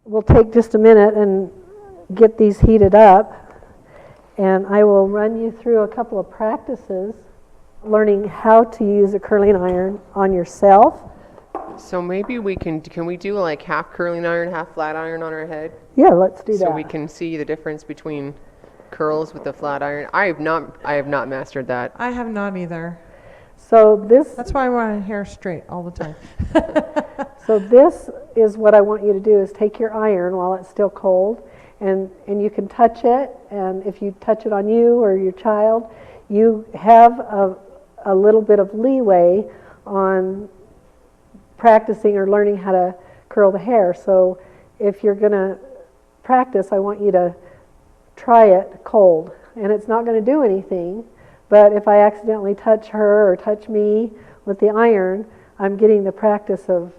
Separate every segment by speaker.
Speaker 1: we'll take just a minute and get these heated up, and I will run you through a couple of practices learning how to use a curling iron on yourself.
Speaker 2: So maybe can we do like half curling iron, half flat iron on our head?
Speaker 1: Yeah, let's do that.
Speaker 2: So we can see the difference between curls with the flat iron. I have not mastered that.
Speaker 3: I have not either.
Speaker 1: So
Speaker 3: That's why I want my hair straight all the time.
Speaker 1: So this is what I want you to do, is take your iron while it's still cold, and you can touch it, and if you touch it on you or your child, you have a little bit of leeway on practicing or learning how to curl the hair. So if you're going to practice, I want you to try it cold, and it's not going to do anything, but if I accidentally touch her or touch me with the iron, I'm getting the practice of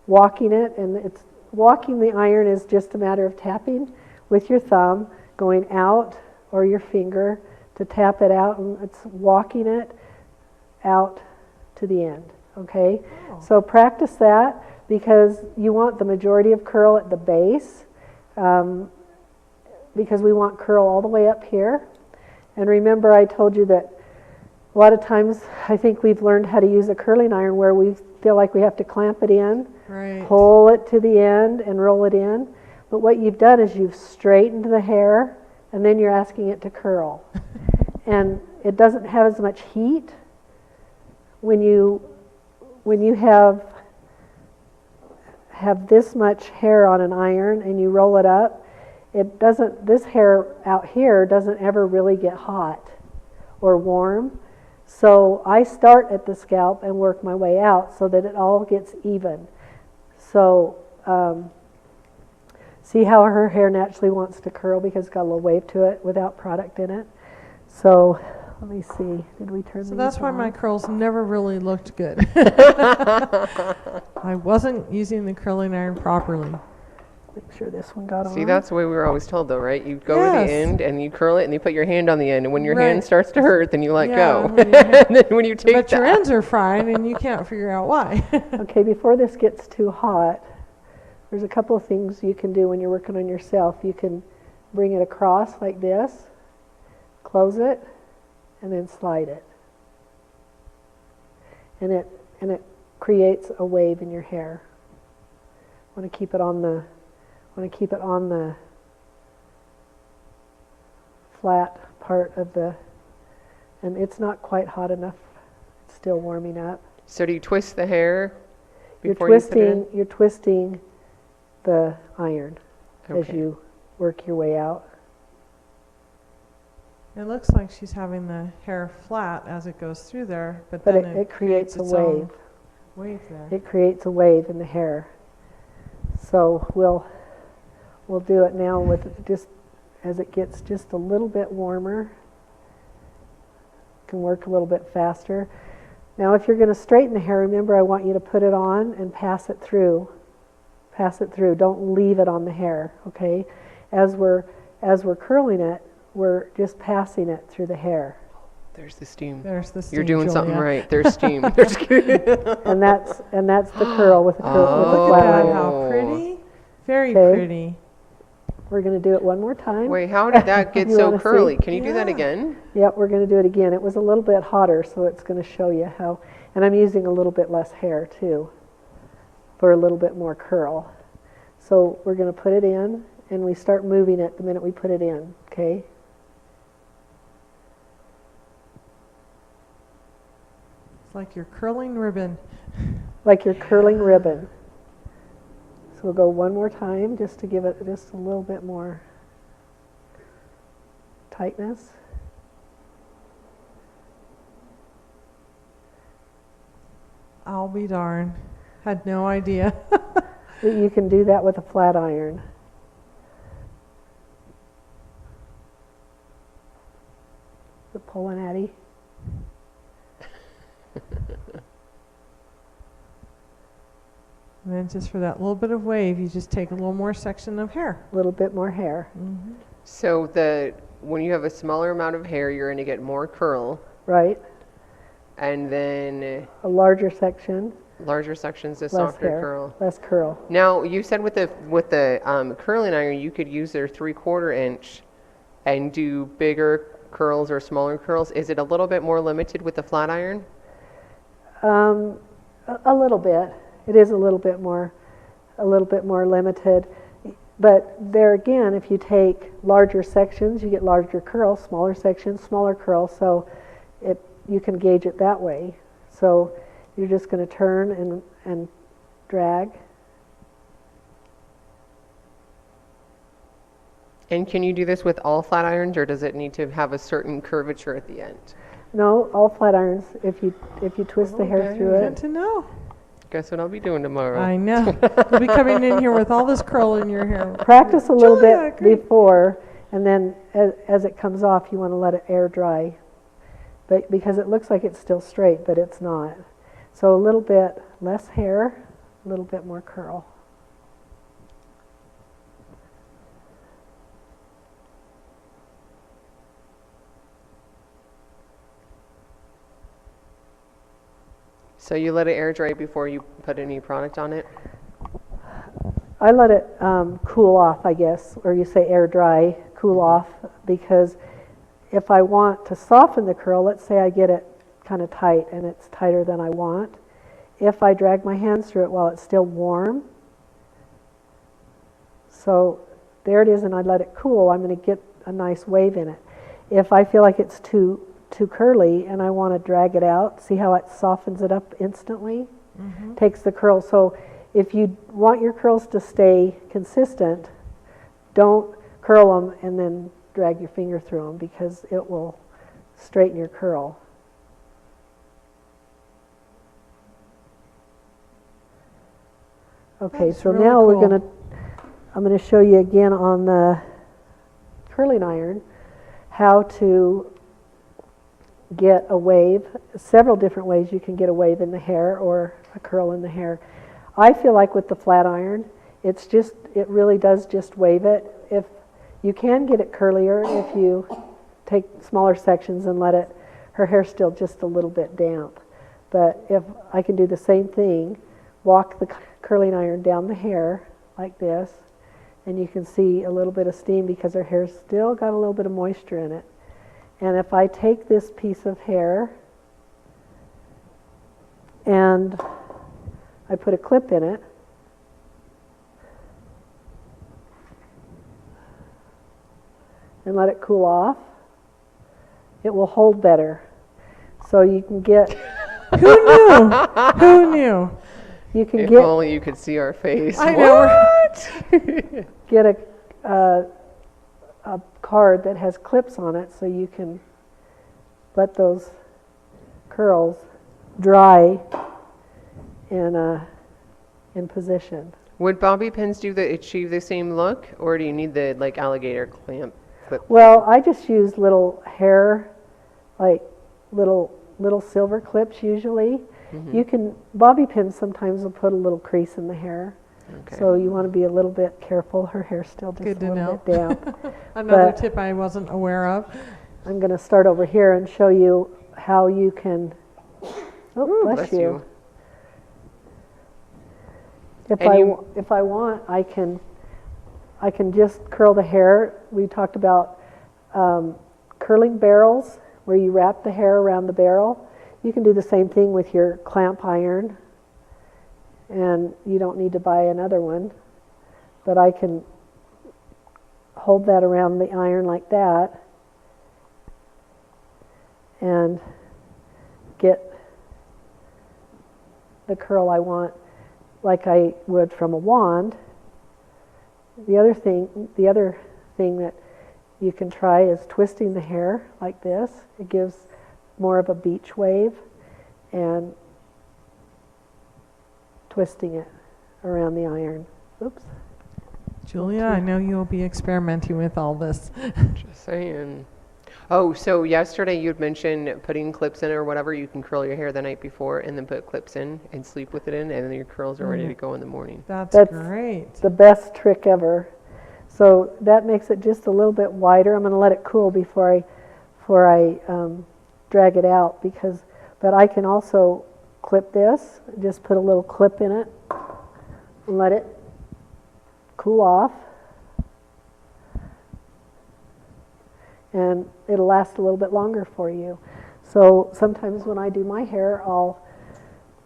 Speaker 1: walking it, and it's walking the iron is just a matter of tapping with your thumb, going out or your finger to tap it out, and it's walking it out to the end, okay? Oh. So practice that, because you want the majority of curl at the base, because we want curl all the way up here. And remember, I told you that a lot of times I think we've learned how to use a curling iron where we feel like we have to clamp it in,
Speaker 3: right,
Speaker 1: pull it to the end and roll it in. But what you've done is you've straightened the hair, and then you're asking it to curl. And it doesn't have as much heat. When you have this much hair on an iron and you roll it up, this hair out here doesn't ever really get hot or warm. So I start at the scalp and work my way out so that it all gets even. So see how her hair naturally wants to curl because it's got a little wave to it without product in it. So let me see. Did we turn these on?
Speaker 3: So that's why my curls never really looked good. I wasn't using the curling iron properly.
Speaker 1: Make sure this one got on.
Speaker 2: See, that's the way we were always told, though, right? You go to the end and you curl it and you put your hand on the end, and when your hand starts to hurt, then you let go. And then when you take
Speaker 3: but your ends are fine, and you can't figure out why.
Speaker 1: Okay, before this gets too hot, there's a couple of things you can do when you're working on yourself. You can bring it across like this, close it, and then slide it. And it creates a wave in your hair. I want to keep it on the flat part of and it's not quite hot enough. It's still warming up.
Speaker 2: So do you twist the hair before
Speaker 1: You're
Speaker 2: you put it in?
Speaker 1: You're twisting the iron as you work your way out.
Speaker 3: It looks like she's having the hair flat as it goes through there, but then
Speaker 1: it creates a wave.
Speaker 3: Wave there.
Speaker 1: It creates a wave in the hair. So we'll do it now with just as it gets just a little bit warmer. Can work a little bit faster. Now if you're going to straighten the hair, remember I want you to put it on and pass it through. Pass it through. Don't leave it on the hair, okay? As we're curling it, we're just passing it through the hair.
Speaker 2: There's the steam.
Speaker 3: There's the steam.
Speaker 2: You're doing
Speaker 3: Julia.
Speaker 2: something right. There's steam.
Speaker 1: And that's the curl with the flat
Speaker 3: Look at
Speaker 1: iron.
Speaker 3: that, how pretty. Very pretty.
Speaker 1: We're going to do it one more time.
Speaker 2: Wait, how did that get so curly? Can you do that again?
Speaker 1: Yep, we're going to do it again. It was a little bit hotter, so it's going to show you how. And I'm using a little bit less hair, too, for a little bit more curl. So we're going to put it in, and we start moving it the minute we put it in, okay?
Speaker 3: It's like you're curling ribbon.
Speaker 1: Like you're curling ribbon. So we'll go one more time just to give it just a little bit more tightness.
Speaker 3: I'll be darned. Had no idea.
Speaker 1: You can do that with a flat iron. Is it pulling at you?
Speaker 3: And then just for that little bit of wave, you just take a little more section of hair.
Speaker 1: A little bit more hair.
Speaker 3: Mm-hmm.
Speaker 2: So when you have a smaller amount of hair, you're going to get more curl.
Speaker 1: Right.
Speaker 2: And then
Speaker 1: a larger section.
Speaker 2: Larger sections, the
Speaker 1: less
Speaker 2: softer
Speaker 1: hair,
Speaker 2: curl.
Speaker 1: less curl.
Speaker 2: Now, you said with the curling iron, you could use their 3/4 inch and do bigger curls or smaller curls. Is it a little bit more limited with the flat iron?
Speaker 1: A little bit. It is a little bit more limited. But there again, if you take larger sections, you get larger curls, smaller sections, smaller curls. So you can gauge it that way. So you're just going to turn and drag.
Speaker 2: And can you do this with all flat irons, or does it need to have a certain curvature at the end?
Speaker 1: No, all flat irons. If you twist the hair
Speaker 2: Okay.
Speaker 1: through
Speaker 3: Good
Speaker 1: it.
Speaker 3: to know.
Speaker 2: Guess what I'll be doing tomorrow?
Speaker 3: I know. You'll be coming in here with all this curl in your hair.
Speaker 1: Practice a little
Speaker 3: Julia,
Speaker 1: bit
Speaker 3: great.
Speaker 1: before, and then as it comes off, you want to let it air dry. But because it looks like it's still straight, but it's not. So a little bit less hair, a little bit more curl.
Speaker 2: So you let it air dry before you put any product on it?
Speaker 1: I let it cool off, I guess, or you say air dry, cool off, because if I want to soften the curl, let's say I get it kind of tight and it's tighter than I want. If I drag my hands through it while it's still warm, so there it is, and I let it cool, I'm going to get a nice wave in it. If I feel like it's too curly and I want to drag it out, see how it softens it up instantly? Takes the curl. So if you want your curls to stay consistent, don't curl them and then drag your finger through them, because it will straighten your curl. Okay,
Speaker 3: That's
Speaker 1: so
Speaker 3: really
Speaker 1: now
Speaker 3: cool.
Speaker 1: I'm going to show you again on the curling iron how to get a wave. Several different ways you can get a wave in the hair or a curl in the hair. I feel like with the flat iron, it really does just wave it. If you can get it curlier if you take smaller sections and let her hair still just a little bit damp. But if I can do the same thing, walk the curling iron down the hair like this, and you can see a little bit of steam because her hair's still got a little bit of moisture in it. And if I take this piece of hair and I put a clip in it, and let it cool off, it will hold better. So you can get,
Speaker 3: Who knew? Who knew?
Speaker 1: you can
Speaker 2: If
Speaker 1: get
Speaker 2: only you could see our face.
Speaker 3: I know.
Speaker 1: get a card that has clips on it, so you can let those curls dry in position.
Speaker 2: Would bobby pins achieve the same look, or do you need the alligator clamp clip?
Speaker 1: Well, I just use little hair, like little silver clips usually. You can, bobby pins sometimes will put a little crease in the hair.
Speaker 2: Okay.
Speaker 1: So you want to be a little bit careful. Her hair's still just
Speaker 3: Good
Speaker 1: a
Speaker 3: to
Speaker 1: little bit damp.
Speaker 3: Another
Speaker 1: But-
Speaker 3: tip I wasn't aware of.
Speaker 1: I'm going to start over here and show you how you can, bless you. If
Speaker 2: And
Speaker 1: if I want, I can just curl the hair. We talked about curling barrels, where you wrap the hair around the barrel. You can do the same thing with your clamp iron, and you don't need to buy another one. But I can hold that around the iron like that and get the curl I want, like I would from a wand. The other thing that you can try is twisting the hair like this. It gives more of a beach wave, and twisting it around the iron. Oops.
Speaker 3: Julia, I know you'll be experimenting with all this.
Speaker 2: Just saying. Oh, so yesterday you'd mentioned putting clips in or whatever. You can curl your hair the night before and then put clips in and sleep with it in, and then your curls are ready to go in the morning.
Speaker 3: That's
Speaker 1: That's
Speaker 3: great.
Speaker 1: The best trick ever. So that makes it just a little bit wider. I'm going to let it cool before I drag it out, but I can also clip this, just put a little clip in it and let it cool off. And it'll last a little bit longer for you. So sometimes when I do my hair, I'll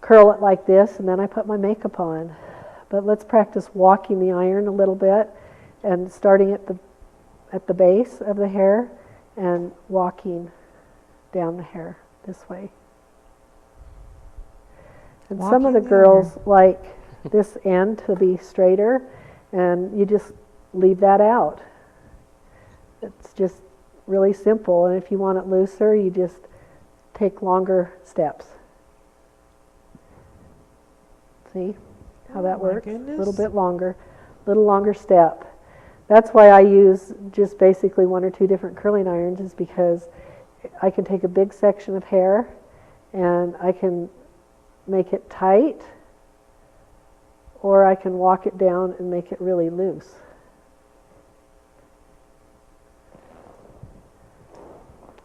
Speaker 1: curl it like this and then I put my makeup on. But let's practice walking the iron a little bit and starting at the base of the hair and walking down the hair this way. And some of the
Speaker 3: Walking
Speaker 1: girls like this end to be straighter, and you just leave that out. It's just really simple, and if you want it looser, you just take longer steps. See how that
Speaker 3: Oh my
Speaker 1: works? A
Speaker 3: goodness.
Speaker 1: little longer step. That's why I use just basically 1 or 2 different curling irons, is because I can take a big section of hair and I can make it tight, or I can walk it down and make it really loose.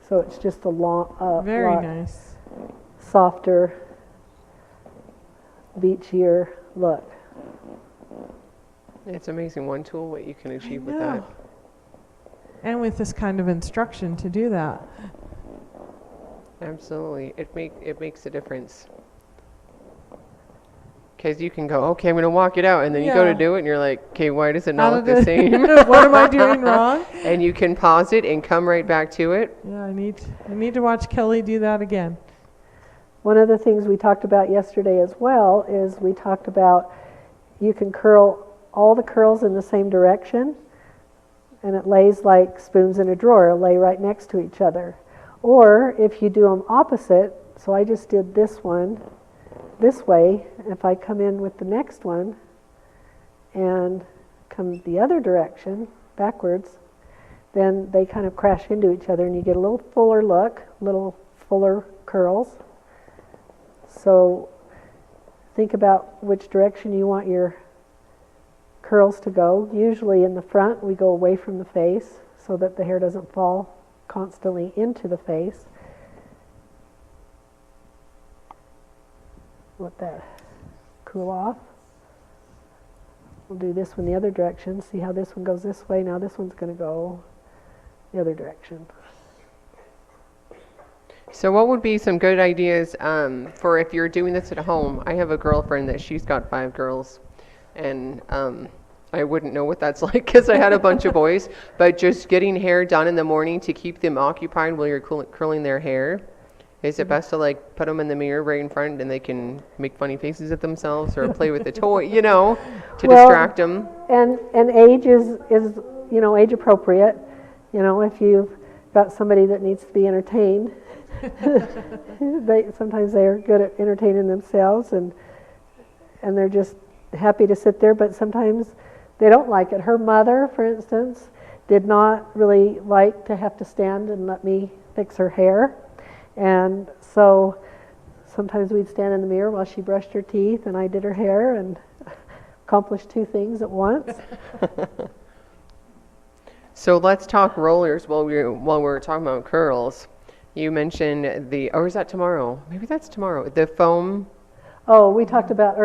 Speaker 1: So it's just a
Speaker 3: Very
Speaker 1: lot
Speaker 3: nice.
Speaker 1: softer, beachier look.
Speaker 2: It's amazing one tool what you can achieve with
Speaker 3: know.
Speaker 2: that.
Speaker 3: And with this kind of instruction to do that.
Speaker 2: Absolutely. It makes a difference. Because you can go, okay, I'm going to walk it out, and then you go to
Speaker 3: Yeah.
Speaker 2: do it, and you're like, okay, why does it
Speaker 3: How
Speaker 2: not look
Speaker 3: did
Speaker 2: the
Speaker 3: it-
Speaker 2: same?
Speaker 3: What am I doing wrong?
Speaker 2: And you can pause it and come right back to it.
Speaker 3: Yeah, I need to watch Kelly do that again.
Speaker 1: One of the things we talked about yesterday as well is we talked about you can curl all the curls in the same direction, and it lays like spoons in a drawer, lay right next to each other. Or if you do them opposite, so I just did this one this way, if I come in with the next one and come the other direction, backwards, then they kind of crash into each other and you get a little fuller look, little fuller curls. So think about which direction you want your curls to go. Usually in the front we go away from the face so that the hair doesn't fall constantly into the face. Let that cool off. We'll do this one the other direction. See how this one goes this way? Now this one's going to go the other direction.
Speaker 2: So what would be some good ideas for if you're doing this at home? I have a girlfriend that she's got 5 girls, and I wouldn't know what that's like because I had a bunch of boys, but just getting hair done in the morning to keep them occupied while you're curling their hair. Is it best to like put them in the mirror right in front and they can make funny faces at themselves or play with the toy, you know, to
Speaker 1: Well,
Speaker 2: distract them?
Speaker 1: And age is age appropriate. You know, if you've got somebody that needs to be entertained, sometimes they're good at entertaining themselves and they're just happy to sit there, but sometimes they don't like it. Her mother, for instance, did not really like to have to stand and let me fix her hair. And so sometimes we'd stand in the mirror while she brushed her teeth and I did her hair and accomplished 2 things at once.
Speaker 2: So let's talk rollers while we're talking about curls. You mentioned or is that tomorrow? Maybe that's tomorrow. The foam.
Speaker 1: Oh, we talked about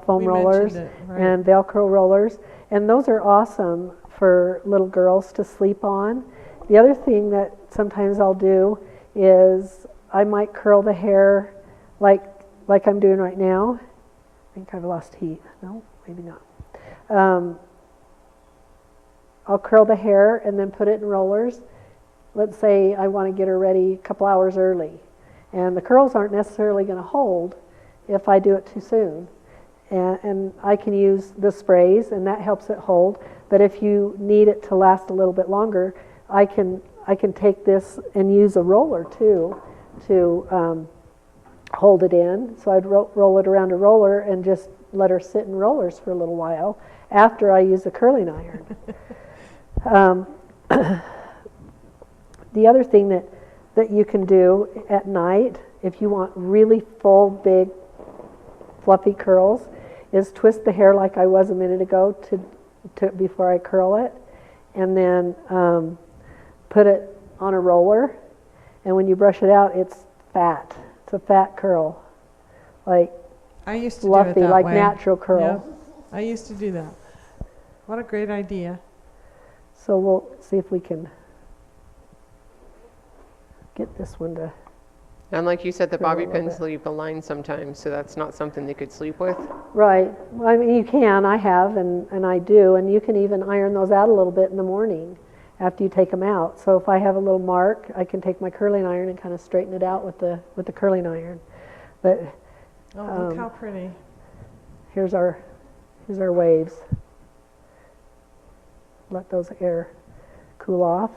Speaker 1: foam
Speaker 3: We
Speaker 1: rollers
Speaker 3: mentioned it, right.
Speaker 1: and Velcro rollers, and those are awesome for little girls to sleep on. The other thing that sometimes I'll do is I might curl the hair like I'm doing right now. I think I've lost heat. No, maybe not. I'll curl the hair and then put it in rollers. Let's say I want to get her ready a couple hours early, and the curls aren't necessarily going to hold if I do it too soon. And I can use the sprays, and that helps it hold. But if you need it to last a little bit longer, I can take this and use a roller too to hold it in. So I'd roll it around a roller and just let her sit in rollers for a little while after I use the curling iron. The other thing that you can do at night, if you want really full, big, fluffy curls, is twist the hair like I was a minute ago to before I curl it, and then put it on a roller. And when you brush it out, it's fat. It's a fat curl. like
Speaker 3: I used to do it
Speaker 1: fluffy,
Speaker 3: that
Speaker 1: like
Speaker 3: way.
Speaker 1: natural curl.
Speaker 3: Yeah, I used to do that. What a great idea.
Speaker 1: So we'll see if we can get this one to,
Speaker 2: And like you said, the
Speaker 1: Curl a
Speaker 2: bobby
Speaker 1: little
Speaker 2: pins
Speaker 1: bit.
Speaker 2: leave a line sometimes, so that's not something they could sleep with.
Speaker 1: right. Well, I mean, you can, I have, and I do, and you can even iron those out a little bit in the morning after you take them out. So if I have a little mark, I can take my curling iron and kind of straighten it out with the curling iron. But
Speaker 3: Oh, look how pretty.
Speaker 1: here's our waves. Let those air cool off.